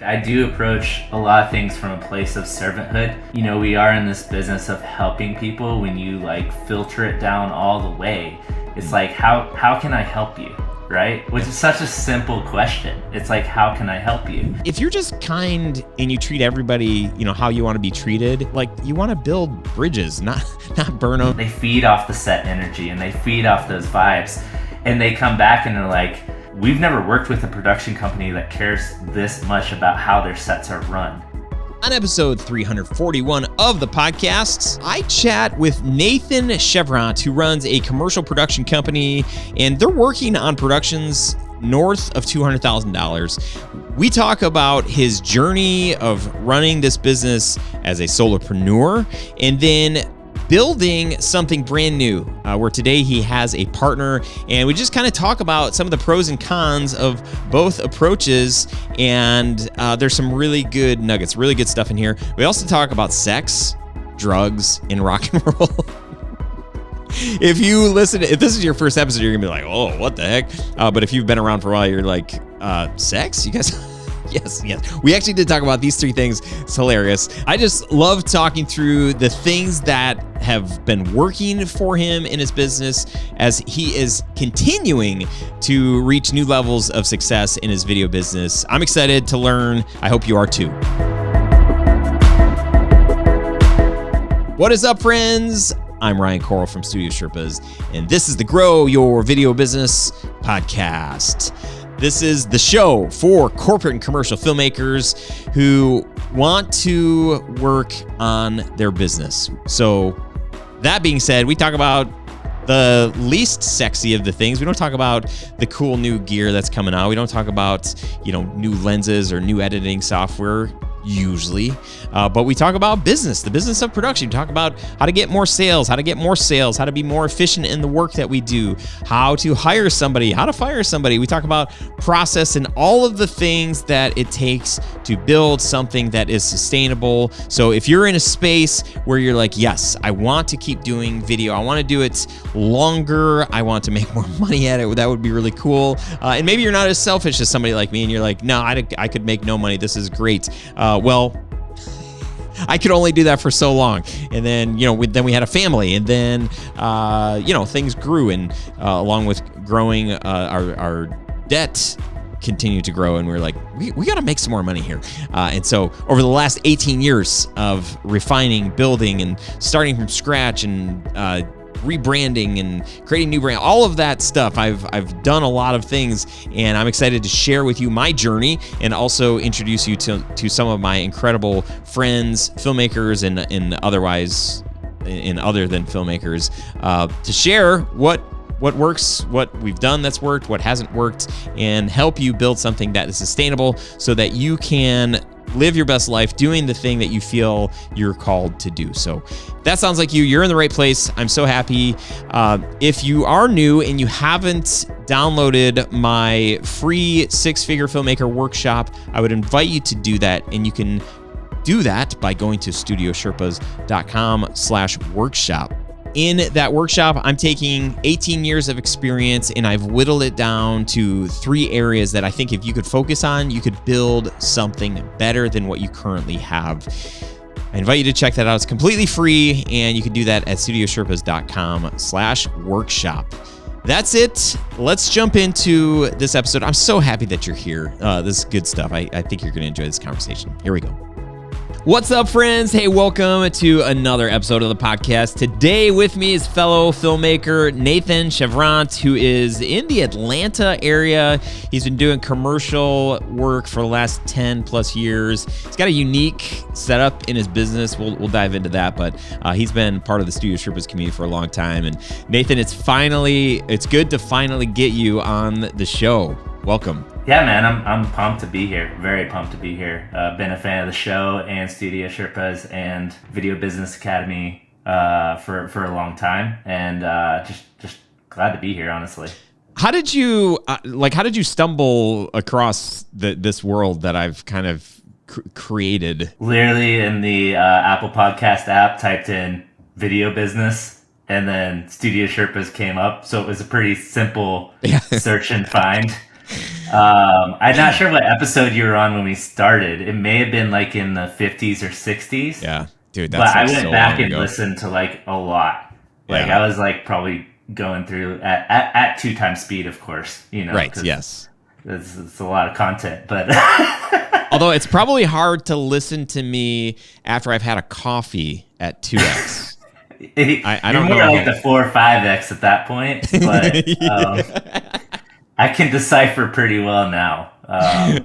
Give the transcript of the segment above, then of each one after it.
I do approach a lot of things from a place of servanthood. You know, we are in this business of helping people. When you like filter it down all the way, it's like, how can I help you? Right? Which is such a simple question. It's like, how can I help you? If you're just kind and you treat everybody, how you want to be treated, like you want to build bridges, not burn them. They feed off the set energy and they feed off those vibes, and they come back and they're like, we've never worked with a production company that cares this much about how their sets are run. On episode 341 of the podcast, I chat with Nathan Cheuvront, who runs a commercial production company, and they're working on productions north of $200,000. We talk about his journey of running this business as a solopreneur, and then building something brand new, where today he has a partner, and we just kind of talk about some of the pros and cons of both approaches, and there's some really good nuggets, really good stuff in here. We also talk about sex, drugs, and rock and roll. If this is your first episode, you're gonna be like, oh, what the heck? But if you've been around for a while, you're like, sex? You guys... Yes. We actually did talk about these three things. It's hilarious. I just love talking through the things that have been working for him in his business as he is continuing to reach new levels of success in his video business. I'm excited to learn. I hope you are too. What is up, friends? I'm Ryan Coral from Studio Sherpas, and this is the Grow Your Video Business podcast. This is the show for corporate and commercial filmmakers who want to work on their business. So that being said, we talk about the least sexy of the things. We don't talk about the cool new gear that's coming out. We don't talk about, new lenses or new editing software usually, but we talk about business, the business of production. We talk about how to get more sales, how to be more efficient in the work that we do, how to hire somebody, how to fire somebody. We talk about process and all of the things that it takes to build something that is sustainable. So if you're in a space where you're like, yes, I want to keep doing video, I want to do it longer, I want to make more money at it, that would be really cool. And maybe you're not as selfish as somebody like me and you're like, no, I could make no money, this is great. Well, I could only do that for so long. And then, then we had a family, and then, things grew, and along with growing, our debt continued to grow, and we were like, we got to make some more money here. And so over the last 18 years of refining, building, and starting from scratch, and rebranding and creating new brand, all of that stuff. I've done a lot of things, and I'm excited to share with you my journey and also introduce you to some of my incredible friends, filmmakers, and otherwise, and other than filmmakers, to share what works, what we've done that's worked, what hasn't worked, and help you build something that is sustainable so that you can live your best life doing the thing that you feel you're called to do. So that sounds like you're in the right place. I'm so happy. If you are new and you haven't downloaded my free 6-figure filmmaker workshop, I would invite you to do that. And you can do that by going to studiosherpas.com/workshop. In that workshop, I'm taking 18 years of experience, and I've whittled it down to 3 areas that I think if you could focus on, you could build something better than what you currently have. I invite you to check that out. It's completely free, and you can do that at studiosherpas.com/workshop. That's it. Let's jump into this episode. I'm so happy that you're here. This is good stuff. I think you're going to enjoy this conversation. Here we go. What's up, friends? Hey, welcome to another episode of the podcast. Today with me is fellow filmmaker Nathan Cheuvront, who is in the Atlanta area. He's been doing commercial work for the last 10 plus years. He's got a unique setup in his business. We'll dive into that, but he's been part of the Studio Sherpas community for a long time. And Nathan, it's good to finally get you on the show. Welcome. Yeah, man, I'm pumped to be here. Very pumped to be here. Been a fan of the show and Studio Sherpas and Video Business Academy for a long time, and just glad to be here, honestly. How did you stumble across this world that I've kind of created? Literally in the Apple Podcast app, typed in video business, and then Studio Sherpas came up. So it was a pretty simple search and find. I'm not sure what episode you were on when we started. It may have been like in the 50s or 60s. Yeah, dude, But that's I like went so back long and ago. listened to like a lot. Like Yeah. I was like probably going through at 2 times speed, of course, Right. because Yes. it's a lot of content. But Although it's probably hard to listen to me after I've had a coffee at 2x. I you're don't more know like how. the 4 or 5x at that point. But I can decipher pretty well now.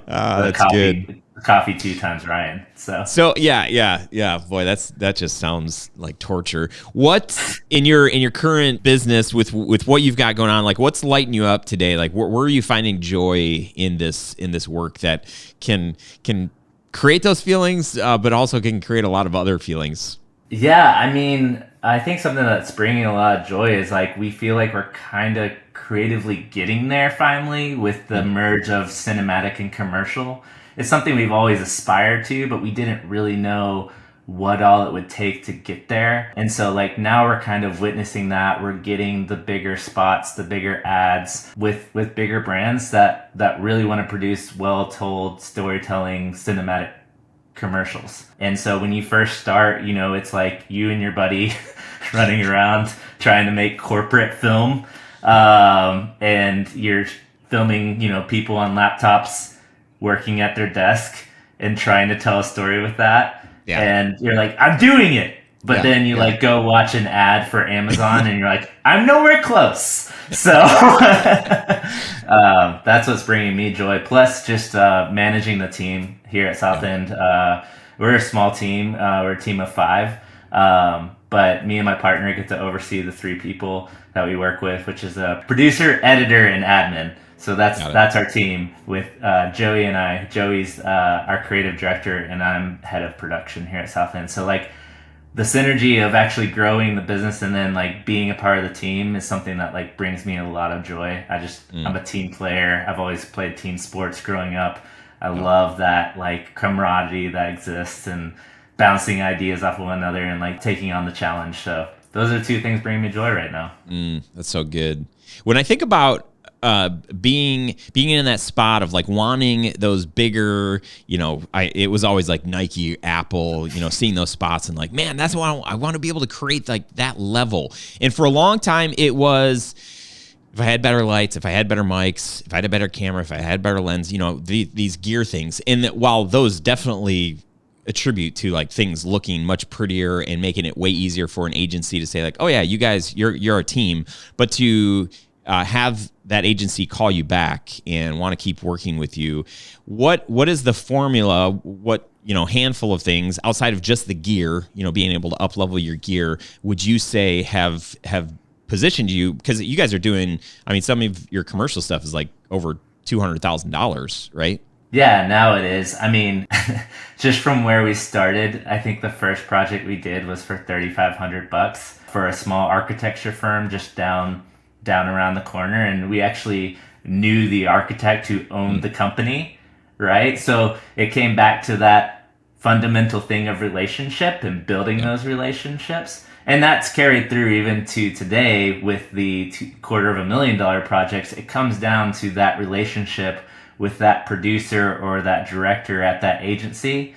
That's good. The coffee 2 times Ryan. So yeah. Boy, that just sounds like torture. What in your current business with what you've got going on? Like, what's lighting you up today? Like, where are you finding joy in this work that can create those feelings, but also can create a lot of other feelings? Yeah, I mean, I think something that's bringing a lot of joy is like we feel like we're kind of creatively getting there finally with the merge of cinematic and commercial. It's something we've always aspired to, but we didn't really know what all it would take to get there. And so like now we're kind of witnessing that. We're getting the bigger spots, the bigger ads with bigger brands that really want to produce well-told storytelling cinematic commercials. And so when you first start, it's like you and your buddy running around trying to make corporate film, and you're filming, people on laptops working at their desk and trying to tell a story with that. Yeah. And you're like, I'm doing it. But then you like go watch an ad for Amazon and you're like, I'm nowhere close. So that's what's bringing me joy. Plus just managing the team here at South End. We're a small team. We're a team of 5. But me and my partner get to oversee the 3 people that we work with, which is a producer, editor, and admin. So that's our team with Joey and I. Joey's our creative director, and I'm head of production here at South End. So like the synergy of actually growing the business and then like being a part of the team is something that like brings me a lot of joy. I'm a team player. I've always played team sports growing up. I love that like camaraderie that exists and bouncing ideas off of one another and like taking on the challenge. So those are 2 things bringing me joy right now. That's so good. When I think about being in that spot of like wanting those bigger, it was always like Nike, Apple, seeing those spots and like, man, that's what I want to be able to create, like that level. And for a long time it was, if I had better lights, if I had better mics, if I had a better camera, if I had better lens, these gear things. And that while those definitely attribute to like things looking much prettier and making it way easier for an agency to say like, oh yeah, you guys, you're a team, but to have that agency call you back and want to keep working with you, what is the formula? What handful of things outside of just the gear, being able to up level your gear, would you say have positioned you? Because you guys are doing, I mean, some of your commercial stuff is like over $200,000, right? Yeah, now it is. I mean, just from where we started, I think the first project we did was for $3,500 for a small architecture firm just down around the corner, and we actually knew the architect who owned the company, right? So it came back to that fundamental thing of relationship and building those relationships. And that's carried through even to today with the $250,000 projects. It comes down to that relationship with that producer or that director at that agency.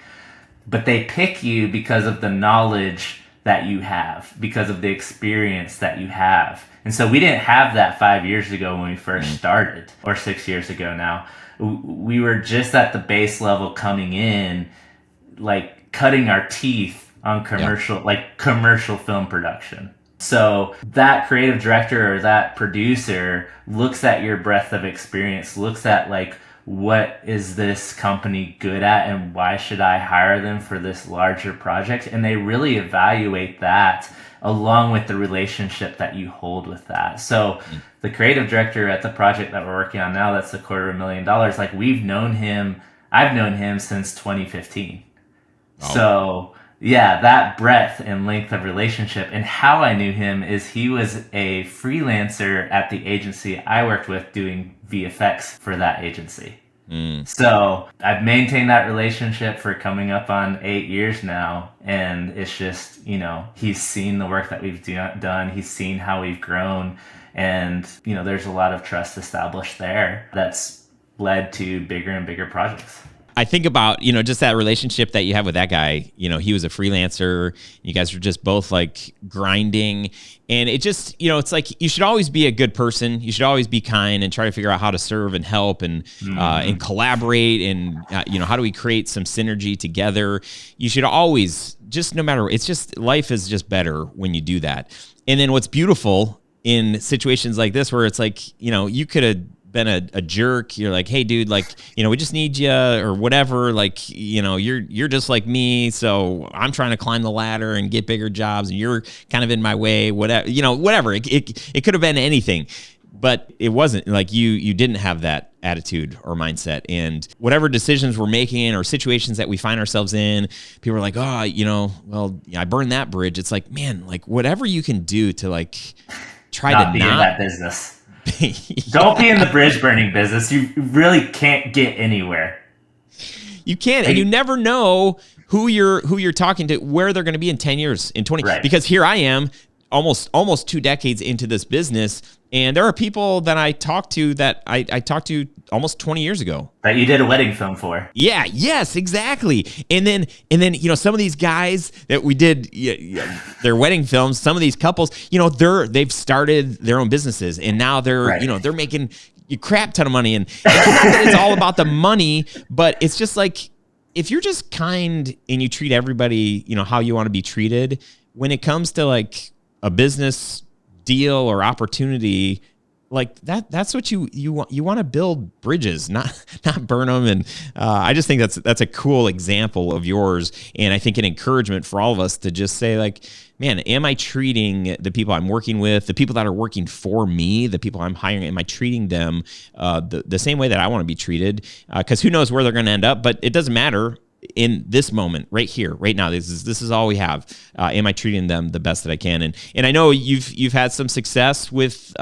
But they pick you because of the knowledge that you have, because of the experience that you have. And so we didn't have that 5 years ago when we first started, or 6 years ago now. We were just at the base level coming in, like cutting our teeth on commercial film production. So that creative director or that producer looks at your breadth of experience, looks at like, what is this company good at and why should I hire them for this larger project? And they really evaluate that along with the relationship that you hold with that. So the creative director at the project that we're working on now, that's the $250,000, like I've known him since 2015. Oh. So yeah, that breadth and length of relationship. And how I knew him is he was a freelancer at the agency I worked with doing VFX for that agency. So I've maintained that relationship for coming up on 8 years now. And it's just, he's seen the work that we've done. He's seen how we've grown. And, there's a lot of trust established there that's led to bigger and bigger projects. I think about, just that relationship that you have with that guy. He was a freelancer. You guys were just both like grinding. And it just, it's like you should always be a good person. You should always be kind and try to figure out how to serve and help and collaborate. And, how do we create some synergy together? You should always, just no matter, it's just, life is just better when you do that. And then what's beautiful in situations like this, where it's like, you could have been a jerk. You're like, hey dude, like, we just need you or whatever. Like, you're just like me. So I'm trying to climb the ladder and get bigger jobs and you're kind of in my way, whatever, whatever. It could have been anything, but it wasn't. Like you didn't have that attitude or mindset, and whatever decisions we're making or situations that we find ourselves in, people are like, oh, well, I burned that bridge. It's like, man, like whatever you can do to like try not to be not in that business. Don't be in the bridge burning business. You really can't get anywhere. You can't, and you never know who you're talking to, where they're going to be in 10 years, in 20. Right. Because here I am, almost 2 decades into this business, and there are people that I talked to that I talked to almost 20 years ago. That you did a wedding film for. Yeah, yes, exactly. And then some of these guys that we did their wedding films, some of these couples, they've started their own businesses, and now they're they're making a crap ton of money, and it's not that it's all about the money, but it's just like, if you're just kind and you treat everybody, how you want to be treated, when it comes to like a business deal or opportunity, like that's what you want. You want to build bridges, not burn them. And I just think that's a cool example of yours, and I think an encouragement for all of us to just say, like, man, am I treating the people I'm working with, the people that are working for me, the people I'm hiring, am I treating them the same way that I want to be treated? Because who knows where they're going to end up, but it doesn't matter. In this moment, right here, right now, this is all we have. Am I treating them the best that I can? And I know you've had some success with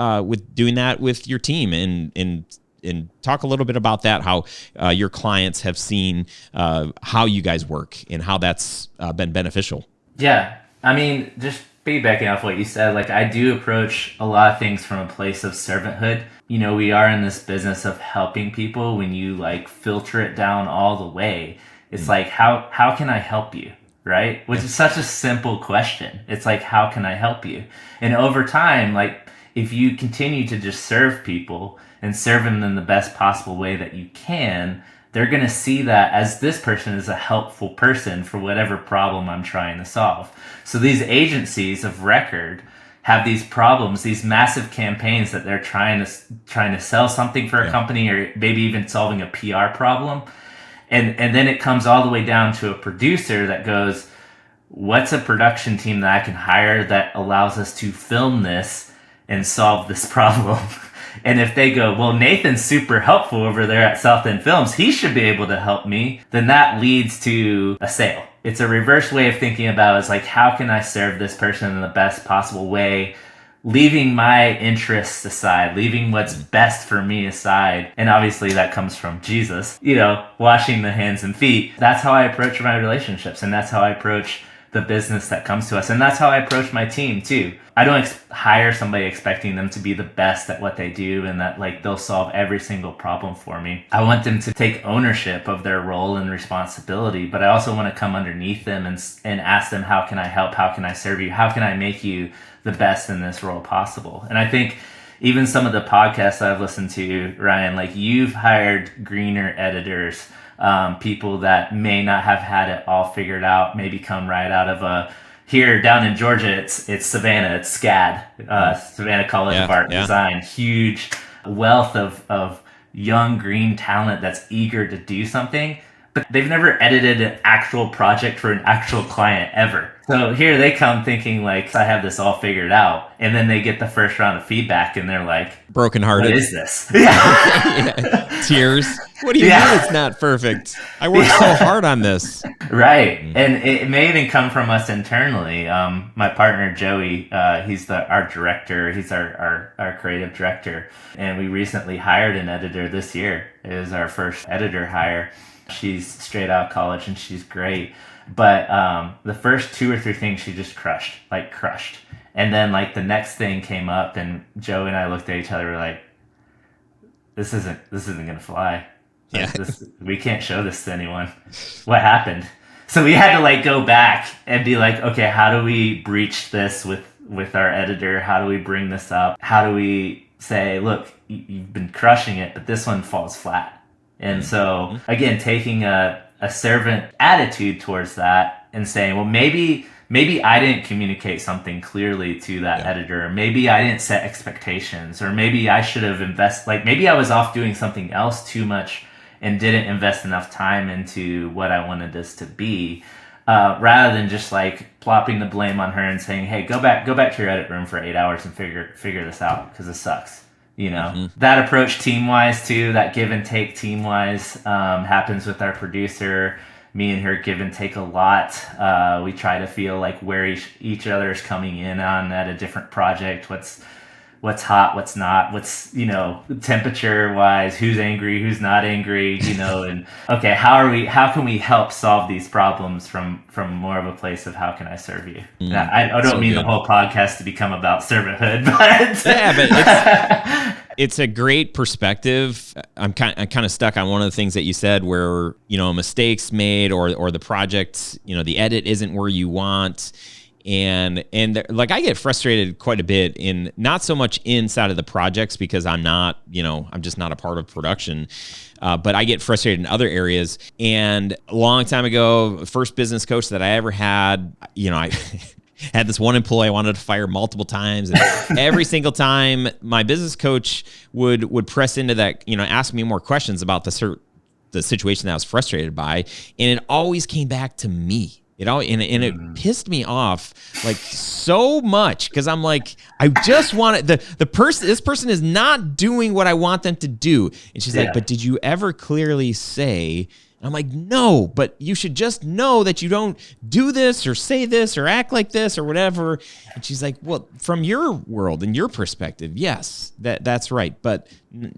doing that with your team, and talk a little bit about that. How your clients have seen how you guys work and how that's been beneficial. Yeah, I mean, just piggybacking off what you said, like I do approach a lot of things from a place of servanthood. We are in this business of helping people. When you like filter it down all the way, it's like, how can I help you, right? Which is such a simple question. It's like, how can I help you? And over time, like if you continue to just serve people and serve them in the best possible way that you can, they're going to see that as this person is a helpful person for whatever problem I'm trying to solve. So these agencies of record have these problems, these massive campaigns that they're trying to sell something for a company, or maybe even solving a PR problem. And then it comes all the way down to a producer that goes, what's a production team that I can hire that allows us to film this and solve this problem? And if they go, well, Nathan's super helpful over there at South End Films, he should be able to help me, then that leads to a sale. It's a reverse way of thinking about it. It's like, how can I serve this person in the best possible way, leaving my interests aside, leaving what's best for me aside. And obviously that comes from Jesus, washing the hands and feet. That's how I approach my relationships, and that's how I approach the business that comes to us. And that's how I approach my team too. I don't hire somebody expecting them to be the best at what they do and that like they'll solve every single problem for me. I want them to take ownership of their role and responsibility, but I also want to come underneath them and ask them, how can I help? How can I serve you? How can I make you the best in this role possible? And I think even some of the podcasts I've listened to, Ryan, like you've hired greener editors, people that may not have had it all figured out, maybe come right out of here down in Georgia, it's Savannah, it's SCAD, Savannah College of Art and Design, huge wealth of young green talent that's eager to do something, but they've never edited an actual project for an actual client ever. So here they come thinking like, I have this all figured out. And then they get the first round of feedback and they're like, brokenhearted. what is this? Yeah. Tears. What do you mean it's not perfect? I worked so hard on this. Right. And it may even come from us internally. My partner, Joey, he's our director. He's our creative director. And we recently hired an editor this year. It was our first editor hire. She's straight out of college and she's great. But the first 2 or 3 things she just crushed. And then like the next thing came up and Joe and I looked at each other, we're like, this isn't gonna fly. Yeah. We can't show this to anyone. What happened? So we had to like go back and be like, okay, how do we breach this with our editor? How do we bring this up? How do we say, look, you've been crushing it, but this one falls flat. And so again, taking a servant attitude towards that and saying, well, maybe I didn't communicate something clearly to that editor. Maybe I didn't set expectations, or maybe I should have maybe I was off doing something else too much and didn't invest enough time into what I wanted this to be, rather than just like plopping the blame on her and saying, hey, go back to your edit room for 8 hours and figure this out, because this sucks. That approach team-wise too, that give and take team-wise, happens with our producer. Me and her give and take a lot. We try to feel like where each other is coming in on at a different project. What's hot, what's not, what's, temperature wise, who's angry, who's not angry, and okay, how can we help solve these problems from more of a place of how can I serve you? I don't mean the whole podcast to become about servanthood, but yeah, but it's a great perspective. I'm kind of stuck on one of the things that you said where, mistakes made or the project, the edit isn't where you want. And like I get frustrated quite a bit in not so much inside of the projects because I'm not, I'm just not a part of production. But I get frustrated in other areas. And a long time ago, first business coach that I ever had, I had this one employee I wanted to fire multiple times. And every single time my business coach would press into that, ask me more questions about the situation that I was frustrated by. And it always came back to me. It pissed me off like so much because I'm like, I just want this person is not doing what I want them to do. And she's like, but did you ever clearly say? And I'm like, no, but you should just know that you don't do this or say this or act like this or whatever. And she's like, well, from your world and your perspective, yes, that's right. But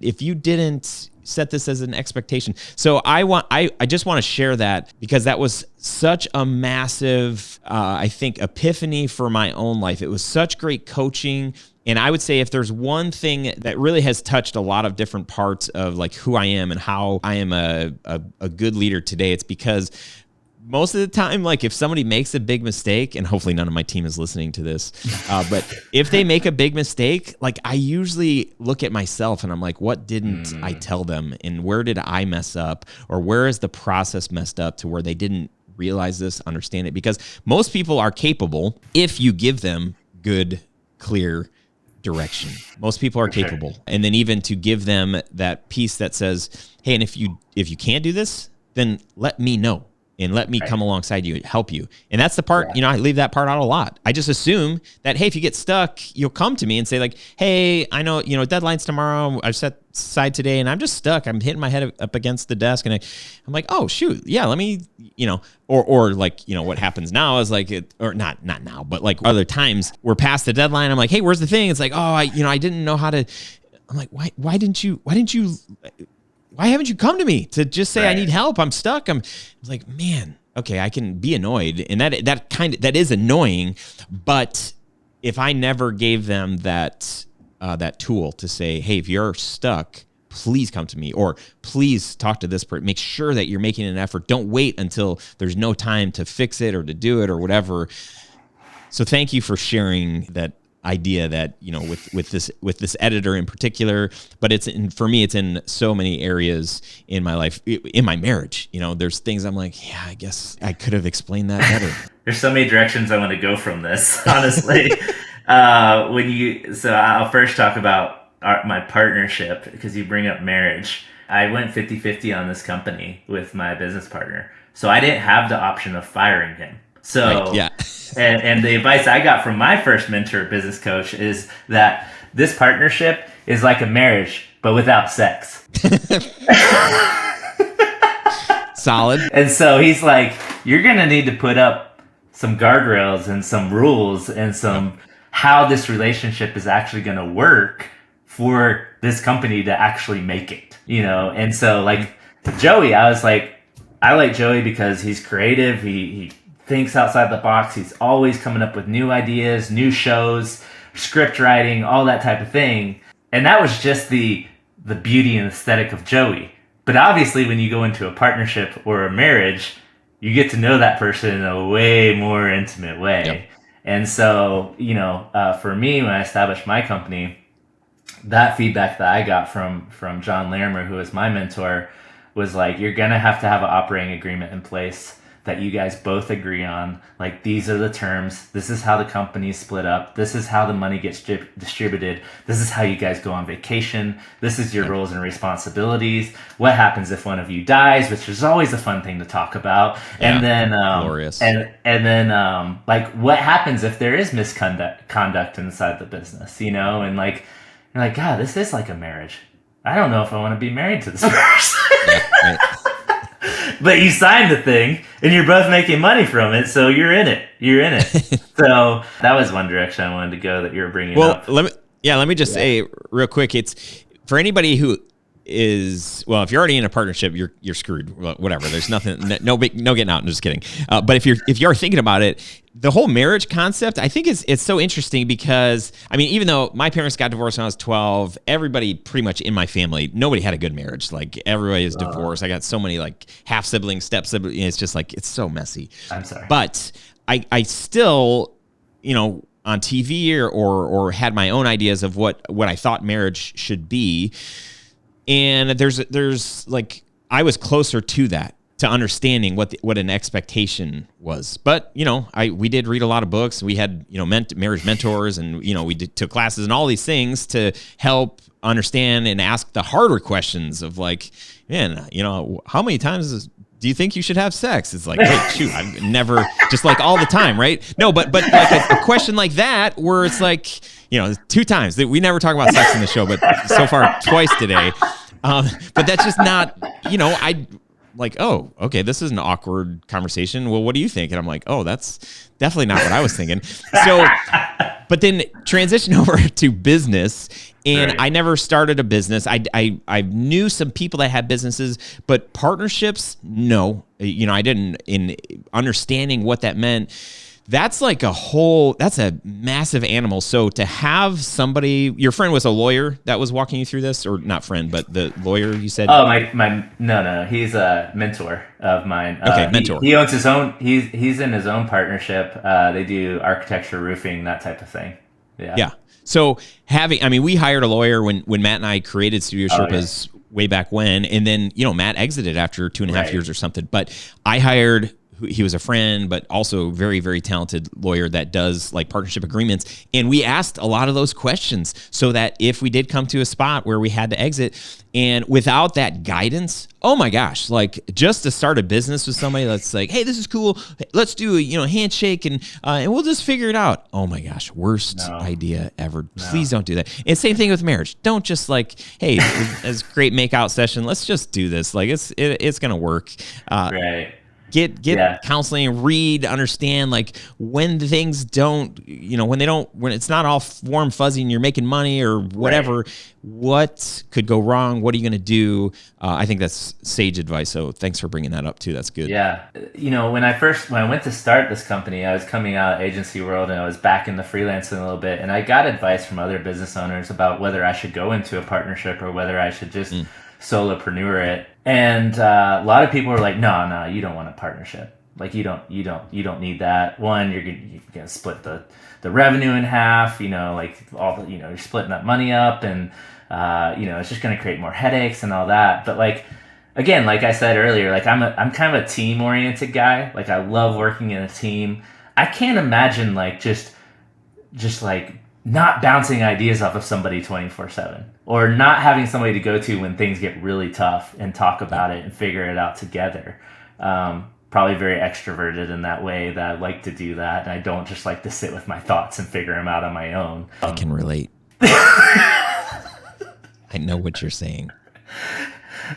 if you didn't set this as an expectation. So I just want to share that because that was such a massive, I think, epiphany for my own life. It was such great coaching. And I would say if there's one thing that really has touched a lot of different parts of like who I am and how I am a good leader today, it's because most of the time, like if somebody makes a big mistake, and hopefully none of my team is listening to this, but if they make a big mistake, like I usually look at myself and I'm like, what didn't I tell them? And where did I mess up? Or where is the process messed up to where they didn't realize this, understand it? Because most people are capable if you give them good, clear direction. Most people are capable. And then even to give them that piece that says, hey, and if you can't do this, then let me know. And let me come alongside you, help you. And that's the part, I leave that part out a lot. I just assume that, hey, if you get stuck, you'll come to me and say like, hey, I know, deadline's tomorrow. I've set aside today and I'm just stuck. I'm hitting my head up against the desk. And I'm like, oh, shoot. Yeah, let me, or like, what happens now is like, or not now, but like other times we're past the deadline. I'm like, hey, where's the thing? It's like, oh, I didn't know how to, I'm like, why haven't you come to me to just say I need help? I'm stuck. I was like, man, okay, I can be annoyed. And that is annoying. But if I never gave them that tool to say, hey, if you're stuck, please come to me, or please talk to this person. Make sure that you're making an effort. Don't wait until there's no time to fix it or to do it or whatever. So thank you for sharing that idea that, with this editor in particular, but for me, it's in so many areas in my life, in my marriage, there's things I'm like, yeah, I guess I could have explained that better. There's so many directions I want to go from this, honestly. So I'll first talk about my partnership because you bring up marriage. I went 50-50 on this company with my business partner. So I didn't have the option of firing him. So, right, yeah. and the advice I got from my first mentor business coach is that this partnership is like a marriage, but without sex. Solid. And so he's like, you're going to need to put up some guardrails and some rules and some how this relationship is actually going to work for this company to actually make it, And so like Joey, I was like, I like Joey because he's creative. He thinks outside the box. He's always coming up with new ideas, new shows, script writing, all that type of thing. And that was just the the beauty and aesthetic of Joey. But obviously, when you go into a partnership or a marriage, you get to know that person in a way more intimate way. Yep. And so, for me, when I established my company, that feedback that I got from John Larimer, who was my mentor, was like, you're going to have an operating agreement in place that you guys both agree on. Like, these are the terms. This is how the company is split up. This is how the money gets distributed. This is how you guys go on vacation. This is your roles and responsibilities. What happens if one of you dies, which is always a fun thing to talk about. Yeah. And then, Glorious. and then, like, what happens if there is misconduct inside the business, and like, you're like, God, this is like a marriage. I don't know if I want to be married to this person. Yeah, right. But you signed the thing, and you're both making money from it, so you're in it. So that was one direction I wanted to go that you were bringing up. Well, let me just say real quick. It's for anybody who is, well, if you're already in a partnership, you're screwed. Well, whatever. There's nothing, no getting out. I'm just kidding. But if you're thinking about it, the whole marriage concept, I think it's so interesting because, I mean, even though my parents got divorced when I was 12, everybody pretty much in my family, nobody had a good marriage. Like, everybody is divorced. I got so many like half siblings, step siblings. It's just like, it's so messy. I'm sorry. But I still, on TV or had my own ideas of what I thought marriage should be. And there's like, I was closer to that, to understanding what an expectation was. But, we did read a lot of books. We had, marriage mentors, and, we took classes and all these things to help understand and ask the harder questions of like, man, how many times do you think you should have sex? It's like, wait, shoot, I've never, just like all the time, right? No, but like a question like that where it's like, 2 times. We never talk about sex in the show, but so far twice today. But that's just not, I like, oh, okay, this is an awkward conversation. Well, what do you think? And I'm like, oh, that's definitely not what I was thinking. So, but then transition over to business. And right. I never started a business. I knew some people that had businesses, but partnerships, no. I didn't. In understanding what that meant, that's a massive animal. So to have somebody, your friend was a lawyer that was walking you through this, or not friend, but the lawyer you said? Oh, no. He's a mentor of mine. Okay, mentor. He owns his own, he's in his own partnership. They do architecture, roofing, that type of thing. Yeah. Yeah. So we hired a lawyer when Matt and I created Studio Sherpas way back when, and then, Matt exited after 2.5 years or something, but I hired, he was a friend, but also very, very talented lawyer that does like partnership agreements. And we asked a lot of those questions so that if we did come to a spot where we had to exit, and without that guidance, oh my gosh, like just to start a business with somebody that's like, hey, this is cool. Let's do a handshake and we'll just figure it out. Oh my gosh, worst idea ever. No. Please don't do that. And same thing with marriage. Don't just like, hey, it's a great makeout session. Let's just do this. Like it's going to work. Right. Get counseling, read, understand, like when the things don't, when it's not all warm, fuzzy and you're making money or whatever, right. What could go wrong? What are you going to do? I think that's sage advice. So thanks for bringing that up too. That's good. Yeah. When I went to start this company, I was coming out of agency world and I was back in the freelancing a little bit. And I got advice from other business owners about whether I should go into a partnership or whether I should just solopreneur it. And a lot of people were like, no, you don't want a partnership. Like you don't need that. One, you're gonna split the revenue in half. Like all the, you're splitting that money up, and it's just gonna create more headaches and all that. But like, again, like I said earlier, like I'm kind of a team oriented guy. Like I love working in a team. I can't imagine like just like not bouncing ideas off of somebody 24/7, or not having somebody to go to when things get really tough and talk about it and figure it out together. Probably very extroverted in that way, that I like to do that. And I don't just like to sit with my thoughts and figure them out on my own. I can relate. I know what you're saying.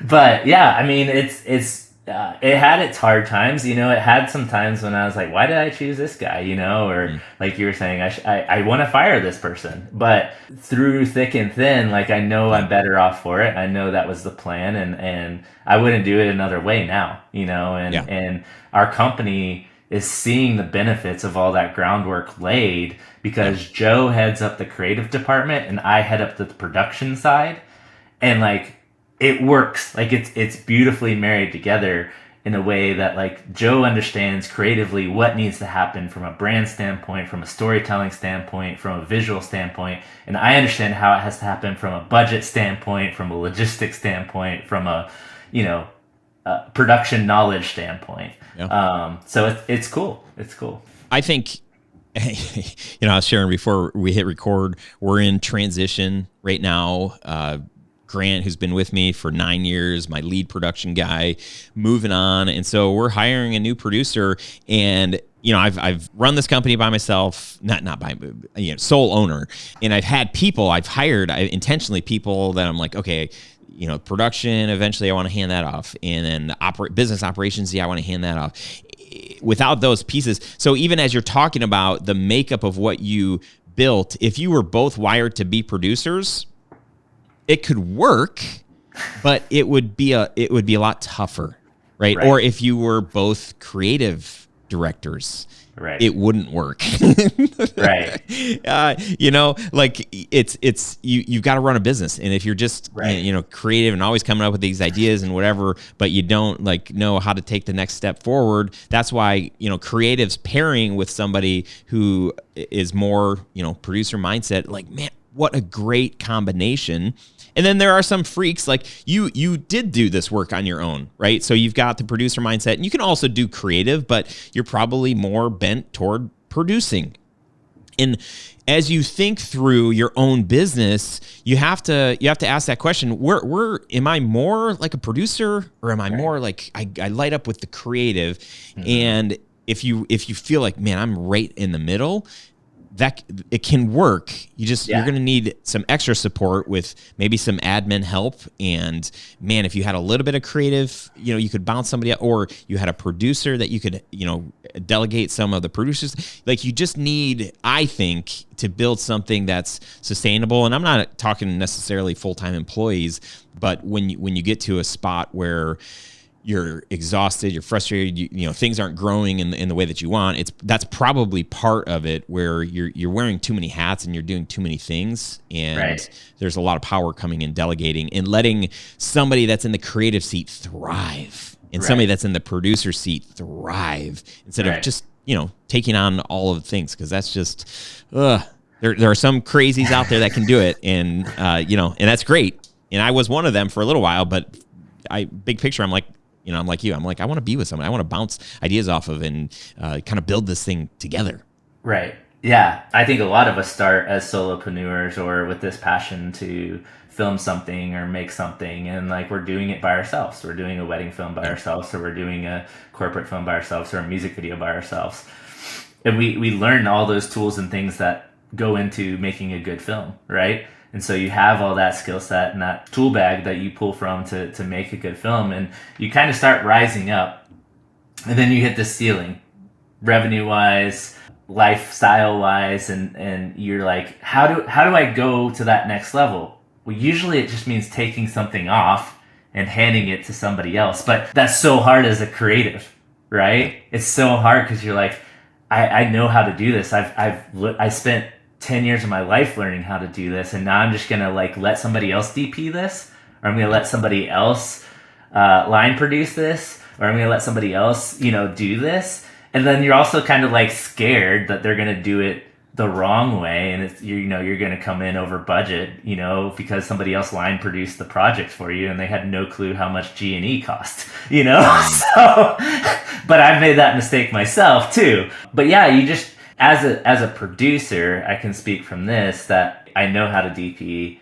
But yeah, I mean, it had its hard times, it had some times when I was like, why did I choose this guy, or like you were saying, I want to fire this person, but through thick and thin, like I know I'm better off for it. I know that was the plan, and I wouldn't do it another way now, and our company is seeing the benefits of all that groundwork laid because Joe heads up the creative department and I head up the production side. and like it works. Like it's beautifully married together in a way that like Joe understands creatively what needs to happen from a brand standpoint, from a storytelling standpoint, from a visual standpoint, and I understand how it has to happen from a budget standpoint, from a logistics standpoint, from a production knowledge standpoint. Yeah. So it's cool. It's cool. I think, I was sharing before we hit record, we're in transition right now. Grant, who's been with me for 9 years, my lead production guy, moving on. And so we're hiring a new producer, and I've run this company by myself, not by, sole owner. And I've had people I've hired, intentionally people that I'm like, okay, production, eventually I want to hand that off. And then business operations, I want to hand that off. Without those pieces. So even as you're talking about the makeup of what you built, if you were both wired to be producers, it could work, but it would be a lot tougher, right? Or if you were both creative directors, right, it wouldn't work. Right. Like you've got to run a business, and if you're just creative and always coming up with these ideas and whatever, but you don't like know how to take the next step forward, that's why creatives pairing with somebody who is more producer mindset, like, man, what a great combination. And then there are some freaks like you did do this work on your own, right? So you've got the producer mindset, and you can also do creative, but you're probably more bent toward producing. And as you think through your own business, you have to ask that question, where am I more like a producer, or am I more like I light up with the creative? Mm-hmm. And if you feel like, man, I'm right in the middle, that it can work. You're going to need some extra support with maybe some admin help. And man, if you had a little bit of creative, you could bounce somebody out, or you had a producer that you could, delegate some of the producers. Like, you just need, I think, to build something that's sustainable. And I'm not talking necessarily full-time employees, but when you get to a spot where you're exhausted, you're frustrated, things aren't growing in the way that you want, that's probably part of it, where you're wearing too many hats and you're doing too many things. And there's a lot of power coming in delegating and letting somebody that's in the creative seat thrive, and somebody that's in the producer seat thrive, instead of just, taking on all of the things. Cause that's just, there are some crazies out there that can do it. And, and that's great. And I was one of them for a little while, but big picture, I'm like, I'm like you. I'm like, I want to be with somebody. I want to bounce ideas off of and kind of build this thing together. Right. Yeah. I think a lot of us start as solopreneurs, or with this passion to film something or make something, and like we're doing it by ourselves. We're doing a wedding film by ourselves, or we're doing a corporate film by ourselves, or a music video by ourselves. And we learn all those tools and things that go into making a good film, right? And so you have all that skill set and that tool bag that you pull from to make a good film, and you kind of start rising up, and then you hit the ceiling, revenue-wise, lifestyle-wise, and you're like, how do I go to that next level? Well, usually it just means taking something off and handing it to somebody else, but that's so hard as a creative, right? It's so hard because you're like, I know how to do this. I spent 10 years of my life learning how to do this, and now I'm just gonna like let somebody else DP this, or I'm gonna let somebody else line produce this, or I'm gonna let somebody else do this. And then you're also kind of like scared that they're gonna do it the wrong way, and it's you're gonna come in over budget because somebody else line produced the project for you and they had no clue how much G&E cost. So but I've made that mistake myself too. But yeah, you just, as a producer, I can speak from this that I know how to DP.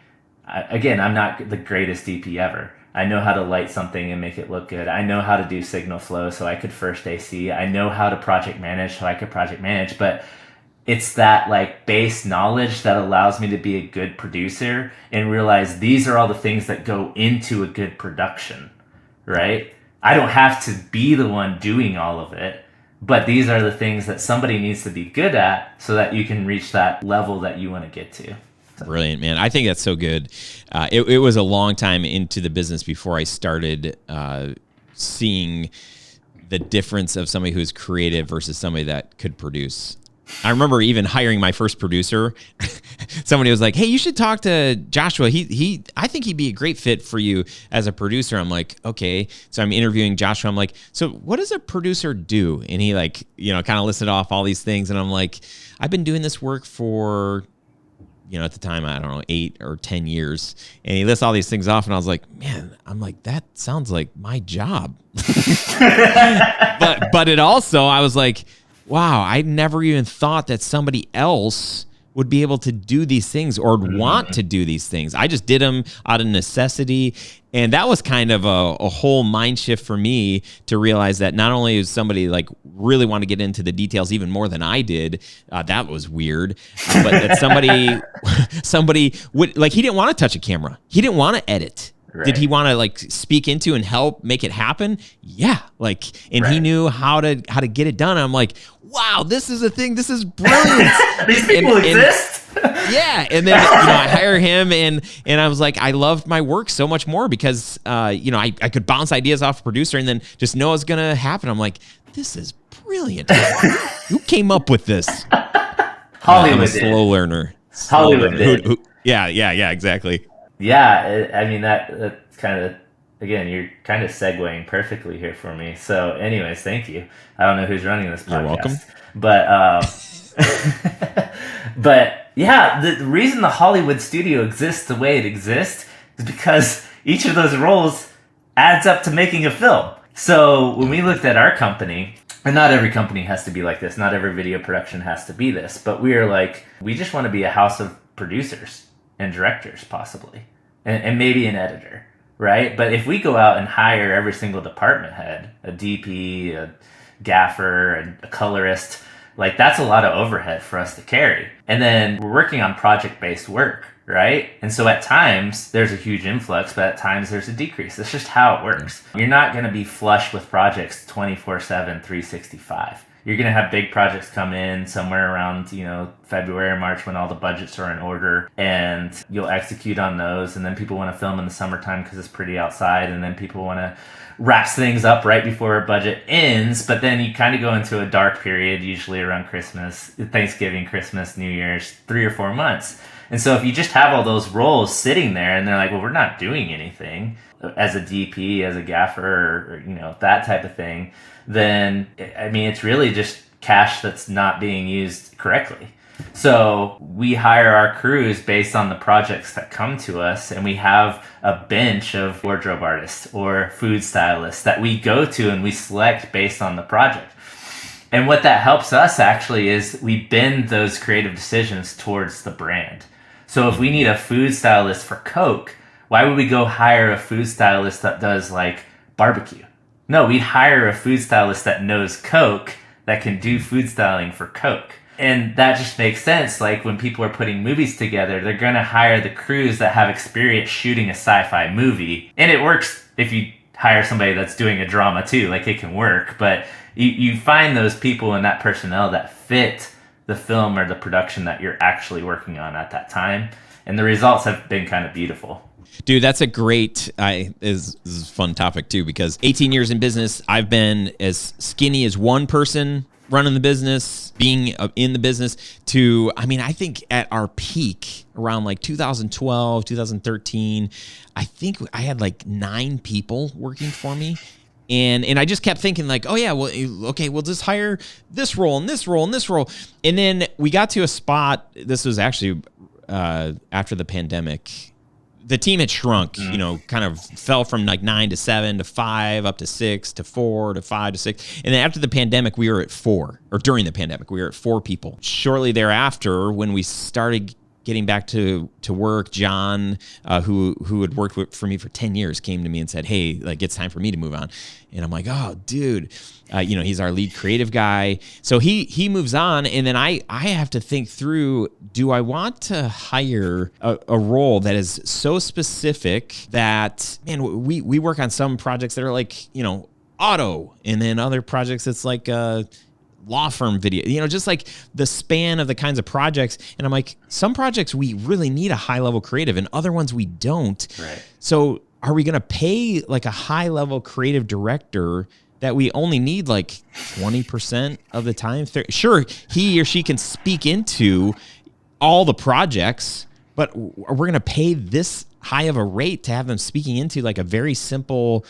Again, I'm not the greatest DP ever. I know how to light something and make it look good. I know how to do signal flow so I could first AC. I know how to project manage so I could project manage. But it's that like base knowledge that allows me to be a good producer and realize these are all the things that go into a good production, right? I don't have to be the one doing all of it. But these are the things that somebody needs to be good at so that you can reach that level that you want to get to. So. Brilliant, man. I think that's so good. It was a long time into the business before I started seeing the difference of somebody who's creative versus somebody that could produce. I remember even hiring my first producer. Somebody was like, "Hey, you should talk to Joshua. I think he'd be a great fit for you as a producer." I'm like, "Okay." So I'm interviewing Joshua. I'm like, "So what does a producer do?" And he like, kind of listed off all these things. And I'm like, "I've been doing this work for, at the time, I don't know, 8 or 10 years." And he lists all these things off. And I was like, "Man," I'm like, "that sounds like my job." but it also, I was like, wow, I never even thought that somebody else would be able to do these things or want to do these things. I just did them out of necessity. And that was kind of a whole mind shift for me to realize that not only is somebody like really want to get into the details even more than I did, that was weird, but that somebody would, like, he didn't want to touch a camera. He didn't want to edit. Right. Did he want to like speak into and help make it happen? Yeah. Like, and he knew how to get it done. I'm like, wow, this is a thing. This is brilliant. These people exist. Yeah. And then, I hire him and I was like, I loved my work so much more because, I could bounce ideas off a producer and then just know it's going to happen. I'm like, this is brilliant. Who came up with this? Hollywood. I'm a slow learner. Hollywood did. Yeah, exactly. Yeah, I mean, that's kind of, again, you're kind of segueing perfectly here for me. So anyways, thank you. I don't know who's running this podcast. You're welcome. But, but yeah, the reason the Hollywood studio exists the way it exists is because each of those roles adds up to making a film. So when we looked at our company, and not every company has to be like this, not every video production has to be this, but we are like, we just want to be a house of producers and directors possibly, and maybe an editor, right? But if we go out and hire every single department head, a DP, a gaffer, a colorist, like that's a lot of overhead for us to carry. And then we're working on project-based work, right? And so at times there's a huge influx, but at times there's a decrease. That's just how it works. You're not going to be flush with projects 24/7, 365. You're going to have big projects come in somewhere around, February, March, when all the budgets are in order, and you'll execute on those. And then people want to film in the summertime because it's pretty outside. And then people want to wrap things up right before a budget ends. But then you kind of go into a dark period, usually around Christmas, Thanksgiving, Christmas, New Year's, 3 or 4 months. And so if you just have all those roles sitting there and they're like, well, we're not doing anything as a DP, as a gaffer, or that type of thing, then, I mean, it's really just cash that's not being used correctly. So we hire our crews based on the projects that come to us, and we have a bench of wardrobe artists or food stylists that we go to and we select based on the project. And what that helps us actually is we bend those creative decisions towards the brand. So if we need a food stylist for Coke, why would we go hire a food stylist that does like barbecue? No, we'd hire a food stylist that knows Coke, that can do food styling for Coke. And that just makes sense. Like when people are putting movies together, they're going to hire the crews that have experience shooting a sci-fi movie. And it works if you hire somebody that's doing a drama too, like it can work. But you find those people and that personnel that fit the film or the production that you're actually working on at that time. And the results have been kind of beautiful. Dude, that's a great, this is a fun topic too, because 18 years in business, I've been as skinny as one person running the business, being in the business, to, I mean, I think at our peak around like 2012, 2013, I think I had like 9 people working for me. And I just kept thinking like, oh yeah, well, okay, we'll just hire this role and this role and this role. And then we got to a spot, this was actually after the pandemic. The team had shrunk, kind of fell from like 9 to 7 to 5, up to 6 to 4 to 5 to 6. And then after the pandemic, we were at 4, or during the pandemic, we were at 4 people. Shortly thereafter, when we started getting back to work, John, who had worked for me for 10 years, came to me and said, hey, like, it's time for me to move on. And I'm like, oh, dude, he's our lead creative guy. So he moves on. And then I have to think through, do I want to hire a role that is so specific that, man, we work on some projects that are like, auto, and then other projects it's like law firm video, just like the span of the kinds of projects. And I'm like, some projects we really need a high level creative and other ones we don't. Right. So are we going to pay like a high level creative director that we only need like 20% of the time. Sure, he or she can speak into all the projects, but we're going to pay this high of a rate to have them speaking into like a very simple,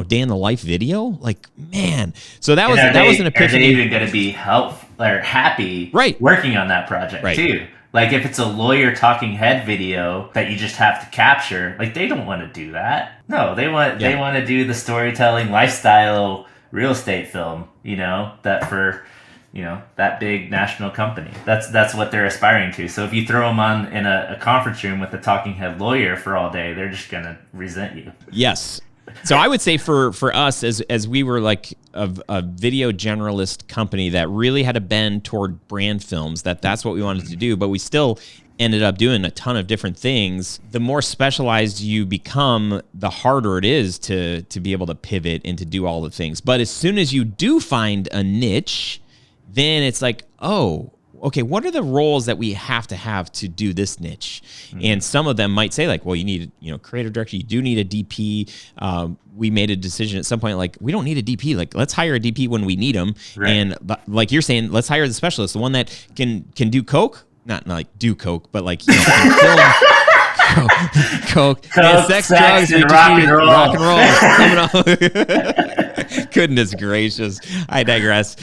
day in the life video. Like, man. So that was an epiphany. Are they even going to be happy working on that project too? Like if it's a lawyer talking head video that you just have to capture, like they don't want to do that. No, they want to do the storytelling lifestyle real estate film, that for, that big national company. That's what they're aspiring to. So if you throw them on in a conference room with a talking head lawyer for all day, they're just going to resent you. Yes. So I would say for us, as we were like a video generalist company that really had a bend toward brand films, that's what we wanted to do, but we still ended up doing a ton of different things. The more specialized you become, the harder it is to be able to pivot and to do all the things. But as soon as you do find a niche, then it's like, oh, okay, what are the roles that we have to do this niche? Mm-hmm. And some of them might say like, well, you need, creative director, you do need a DP. We made a decision at some point, like, we don't need a DP. Like, let's hire a DP when we need them. Right. And like you're saying, let's hire the specialist, the one that can do coke, not like do coke, but like, can film coke, and sex, drugs, and rock and roll. Goodness gracious, I digress.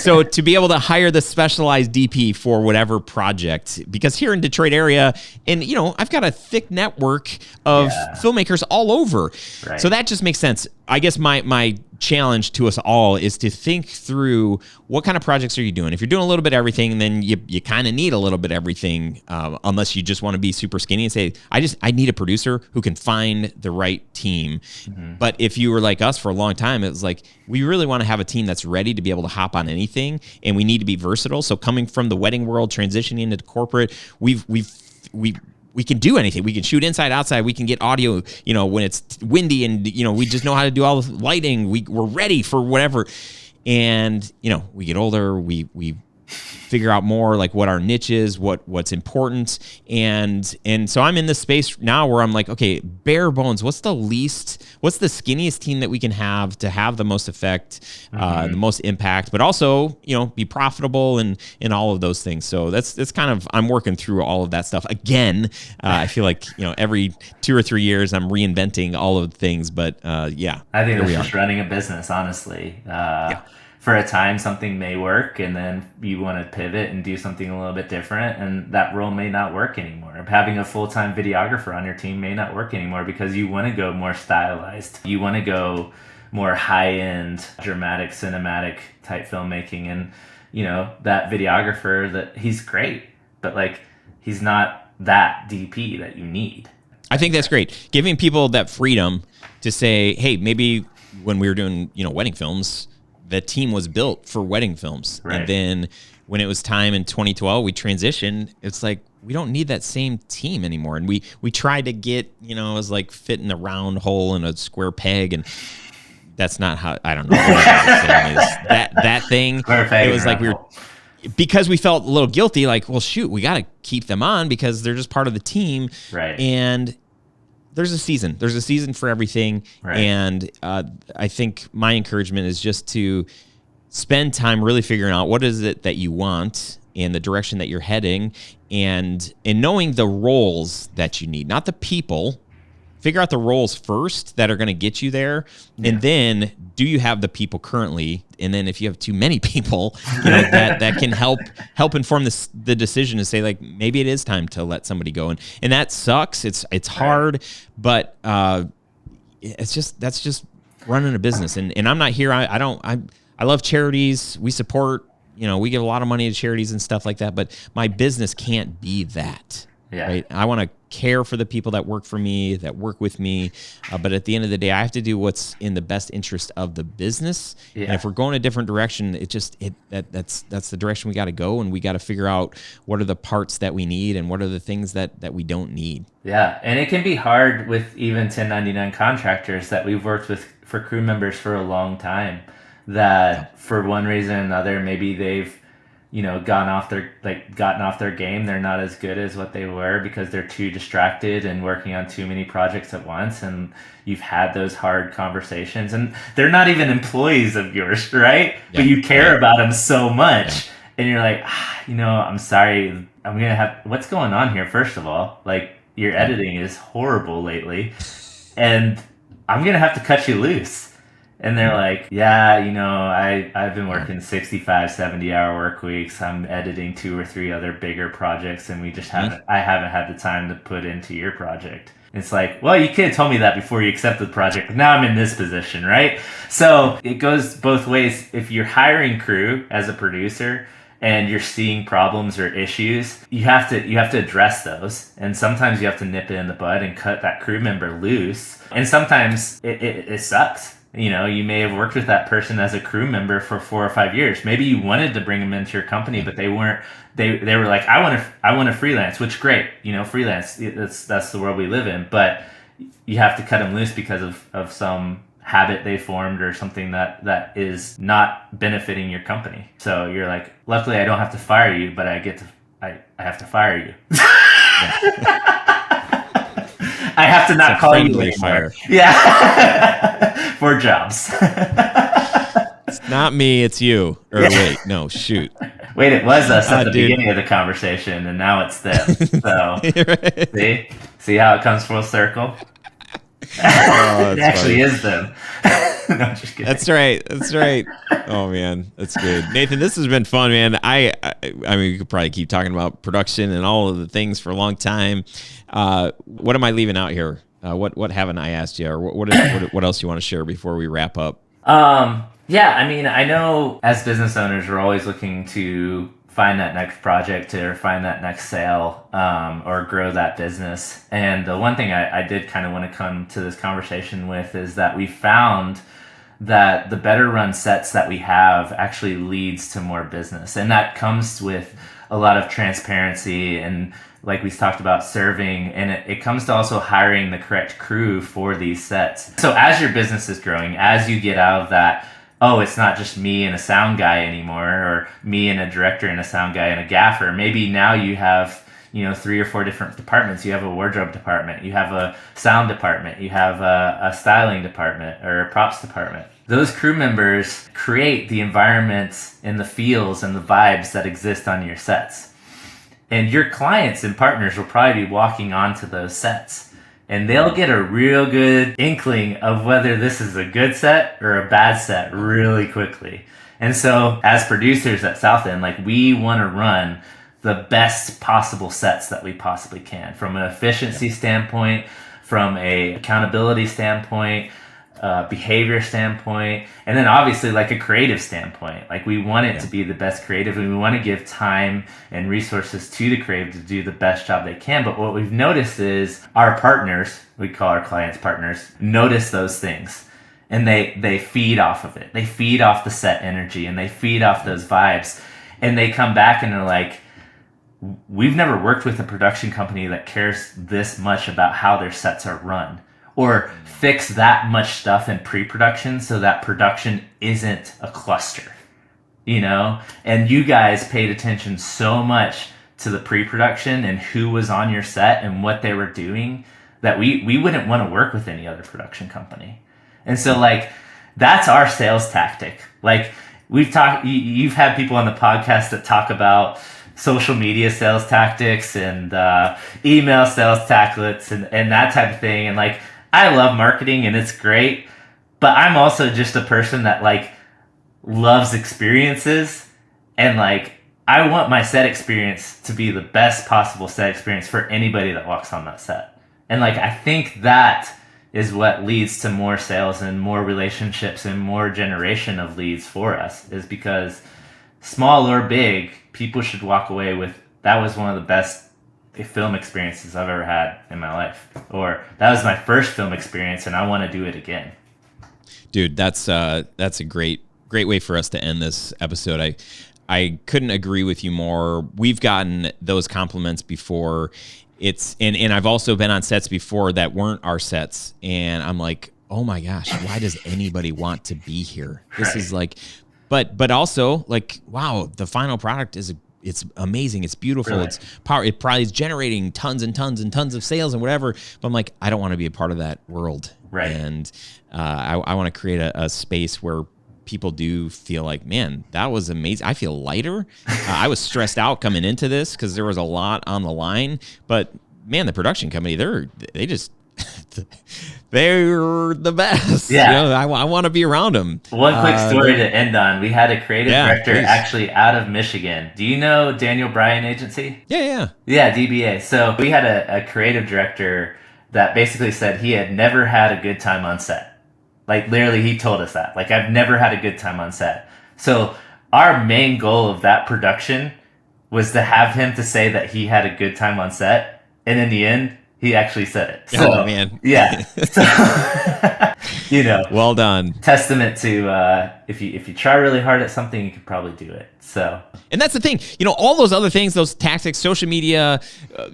So to be able to hire the specialized DP for whatever project, because here in Detroit area, and I've got a thick network of filmmakers all over, so that just makes sense. I guess my challenge to us all is to think through what kind of projects are you doing. If you're doing a little bit of everything, then you kind of need a little bit of everything, unless you just want to be super skinny and say, I need a producer who can find the right team. Mm-hmm. But if you were like us for a long time, it was like, we really want to have a team that's ready to be able to hop on anything, and we need to be versatile. So coming from the wedding world, transitioning into corporate, we can do anything. We can shoot inside, outside. We can get audio, when it's windy, and, we just know how to do all the lighting. We're ready for whatever. And, we get older, we figure out more like what our niche is, what's important. And so I'm in this space now where I'm like, okay, bare bones, what's the skinniest team that we can have to have the most effect, the most impact, but also, be profitable and all of those things. So that's kind of, I'm working through all of that stuff. Again, I feel like, every 2 or 3 years I'm reinventing all of the things, but I think that's just running a business, honestly. For a time, something may work, and then you want to pivot and do something a little bit different, and that role may not work anymore. Having a full-time videographer on your team may not work anymore because you want to go more stylized. You want to go more high-end, dramatic, cinematic type filmmaking, and that videographer, he's great, but like he's not that DP that you need. I think that's great. Giving people that freedom to say, hey, maybe when we were doing wedding films, the team was built for wedding films. Right. And then when it was time in 2012, we transitioned. It's like, we don't need that same team anymore. And we tried to get, it was like fitting a round hole in a square peg. And that's not how, I don't know what that is. That thing, it was like because we felt a little guilty, like, well, shoot, we got to keep them on because they're just part of the team. Right. And there's a season. There's a season for everything. Right. And I think my encouragement is just to spend time really figuring out what is it that you want and the direction that you're heading, and knowing the roles that you need, not the people. Figure out the roles first that are going to get you there, and then do you have the people currently? And then if you have too many people, that can help inform the decision to say, like, maybe it is time to let somebody go, and that sucks. It's hard, but that's just running a business. And I'm not here. I love charities. We support. We give a lot of money to charities and stuff like that. But my business can't be that. Yeah. Right. I want to care for the people that work for me, that work with me. But at the end of the day, I have to do what's in the best interest of the business. Yeah. And if we're going a different direction, that's the direction we got to go. And we got to figure out what are the parts that we need and what are the things that we don't need. Yeah. And it can be hard with even 1099 contractors that we've worked with for crew members for a long time, that for one reason or another, maybe they've gotten off their game. They're not as good as what they were because they're too distracted and working on too many projects at once. And you've had those hard conversations, and they're not even employees of yours, right? Yeah. But you care about them so much, and you're like, I'm sorry, I'm gonna have, what's going on here? First of all, like, your editing is horrible lately, and I'm gonna have to cut you loose. And they're like, I've been working 65, 70-hour work weeks. I'm editing 2 or 3 other bigger projects, and I haven't had the time to put into your project. It's like, well, you could have told me that before you accepted the project, but now I'm in this position, right? So it goes both ways. If you're hiring crew as a producer and you're seeing problems or issues, you have to address those. And sometimes you have to nip it in the bud and cut that crew member loose. And sometimes it sucks. You may have worked with that person as a crew member for 4 or 5 years. Maybe you wanted to bring them into your company, but they weren't. They were like, I want to freelance, which great, freelance. That's the world we live in. But you have to cut them loose because of some habit they formed or something that is not benefiting your company. So you're like, luckily I don't have to fire you, but I have to fire you. I have to not call you anymore. Fire. Yeah. 4 jobs. It's not me, it's you. Or wait, no, shoot. Wait, it was us at the beginning of the conversation, and now it's them. So, right. See how it comes full circle? It actually is them. No, I'm just kidding. That's right. Oh man, that's good. Nathan, this has been fun, man. I mean, we could probably keep talking about production and all of the things for a long time. What am I leaving out here? What haven't I asked you, or what else you want to share before we wrap up? Yeah, I mean, I know as business owners, we're always looking to find that next project or find that next sale, or grow that business. And the one thing I did kind of want to come to this conversation with is that we found that the better run sets that we have actually leads to more business. And that comes with a lot of transparency and, like we talked about, serving, and it comes to also hiring the correct crew for these sets. So as your business is growing, as you get out of that, it's not just me and a sound guy anymore, or me and a director and a sound guy and a gaffer. Maybe now you have 3 or 4 different departments. You have a wardrobe department, you have a sound department, you have a styling department or a props department. Those crew members create the environments and the feels and the vibes that exist on your sets. And your clients and partners will probably be walking onto those sets, and they'll get a real good inkling of whether this is a good set or a bad set really quickly. And so as producers at South End, like, we want to run the best possible sets that we possibly can, from an efficiency standpoint, from a accountability standpoint, behavior standpoint, and then obviously like a creative standpoint. Like, we want it to be the best creative, and we want to give time and resources to the creative to do the best job they can. But what we've noticed is our partners, we call our clients partners, notice those things, and they feed off of it. They feed off the set energy, and they feed off those vibes, and they come back and they're like, we've never worked with a production company that cares this much about how their sets are run, or fix that much stuff in pre-production so that production isn't a cluster, And you guys paid attention so much to the pre-production and who was on your set and what they were doing that we wouldn't want to work with any other production company. And so, like, that's our sales tactic. Like, you've had people on the podcast that talk about social media sales tactics and email sales tactics and that type of thing. And, like, I love marketing and it's great, but I'm also just a person that, like, loves experiences, and, like, I want my set experience to be the best possible set experience for anybody that walks on that set. And, like, I think that is what leads to more sales and more relationships and more generation of leads for us, is because small or big, people should walk away with, that was one of the best film experiences I've ever had in my life, or that was my first film experience and I want to do it again. Dude, that's a great way for us to end this episode. I couldn't agree with you more. We've gotten those compliments before. And I've also been on sets before that weren't our sets, and I'm like, oh my gosh, why does anybody want to be here? This is like But also like, wow, the final product it's amazing. It's beautiful. Really? It's power. It probably is generating tons and tons and tons of sales and whatever. But I'm like, I don't want to be a part of that world. Right. And I want to create a space where people do feel like, man, that was amazing. I feel lighter. I was stressed out coming into this because there was a lot on the line. But man, the production company, they just they're the best. Yeah. You know, I want to be around them. One quick story to end on. We had a creative director please. actually out of Michigan. Do you know Daniel Bryan Agency? Yeah. Yeah, DBA. So we had a creative director that basically said he had never had a good time on set. Like literally he told us that. Like, I've never had a good time on set. So our main goal of that production was to have him to say that he had a good time on set. And in the end, he actually said it. So, oh, man. Yeah. So, you know. Well done. Testament to if you try really hard at something, you can probably do it. So. And that's the thing, you know, all those other things, those tactics, social media,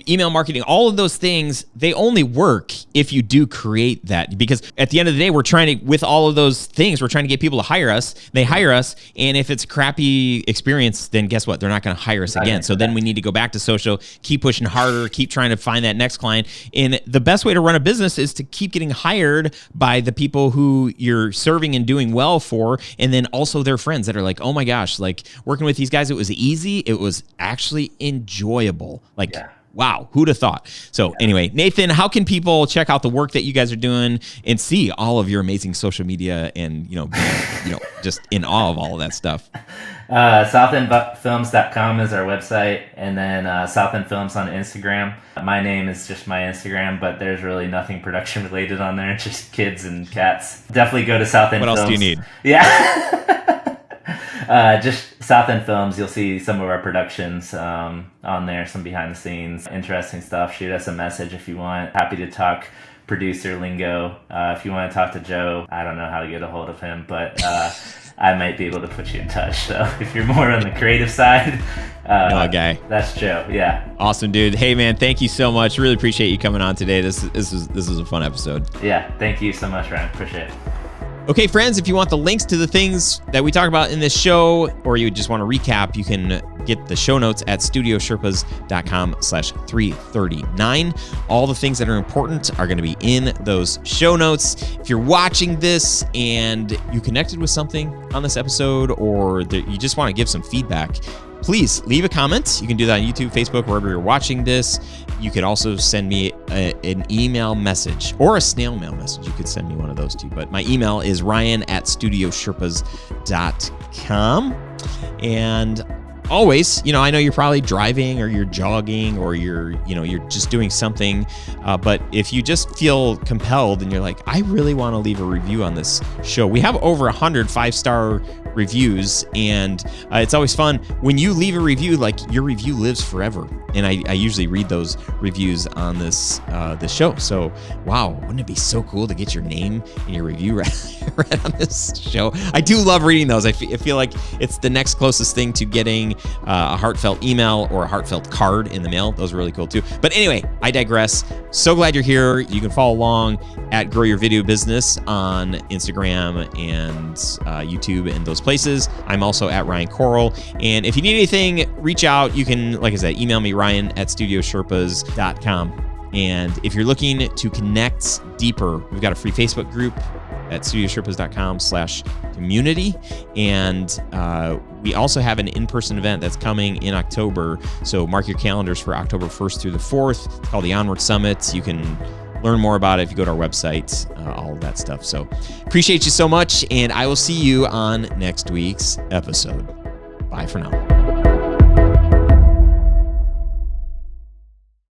email marketing, all of those things, they only work if you do create that. Because at the end of the day, we're trying to, with all of those things, we're trying to get people to hire us. They hire us. And if it's a crappy experience, then guess what? They're not going to hire us again. So then we need to go back to social, keep pushing harder, keep trying to find that next client. And the best way to run a business is to keep getting hired by the people who you're serving and doing well for. And then also their friends that are like, oh my gosh, like working with these guys, it was easy. It was actually enjoyable. Like, wow, who'd have thought? So anyway, Nathan, how can people check out the work that you guys are doing and see all of your amazing social media and, you know, just in awe of all of that stuff? SouthEndFilms.com is our website, and then South End Films on Instagram. My name is just my Instagram, but there's really nothing production related on there. It's just kids and cats. Definitely go to South End Films. What else do you need? Yeah. Just South End Films. You'll see some of our productions on there, some behind the scenes, interesting stuff. Shoot us a message if you want. Happy to talk producer lingo. If you want to talk to Joe, I don't know how to get a hold of him, but I might be able to put you in touch. So if you're more on the creative side, guy. That's Joe. Yeah. Awesome, dude. Hey, man, thank you so much. Really appreciate you coming on today. This is a fun episode. Yeah. Thank you so much, Ryan. Appreciate it. Okay, friends, if you want the links to the things that we talk about in this show, or you just want to recap, you can get the show notes at studiosherpas.com/339. All the things that are important are going to be in those show notes. If you're watching this and you connected with something on this episode, or you just want to give some feedback, please leave a comment. You can do that on YouTube, Facebook, wherever you're watching this. You can also send me an email message or a snail mail message. You could send me one of those two. But my email is ryan@studiosherpas.com. And always, I know you're probably driving or you're jogging or you're just doing something. But if you just feel compelled and you're like, I really want to leave a review on this show. We have over 100 5-star reviews, and it's always fun when you leave a review. Like, your review lives forever, and I usually read those reviews on this show. So wow, wouldn't it be so cool to get your name and your review read on this show? I do love reading those. I feel like it's the next closest thing to getting a heartfelt email or a heartfelt card in the mail. Those are really cool too. But anyway, I digress. So glad you're here. You can follow along at Grow Your Video Business on Instagram and YouTube and those places. I'm also at Ryan Coral. And if you need anything, reach out. You can, like I said, email me, ryan@studiosherpas.com. And if you're looking to connect deeper, we've got a free Facebook group at studiosherpas.com/community. And we also have an in-person event that's coming in October. So mark your calendars for October 1st through the 4th. It's called the Onward Summit. You can learn more about it if you go to our website, all of that stuff. So appreciate you so much, and I will see you on next week's episode. Bye for now.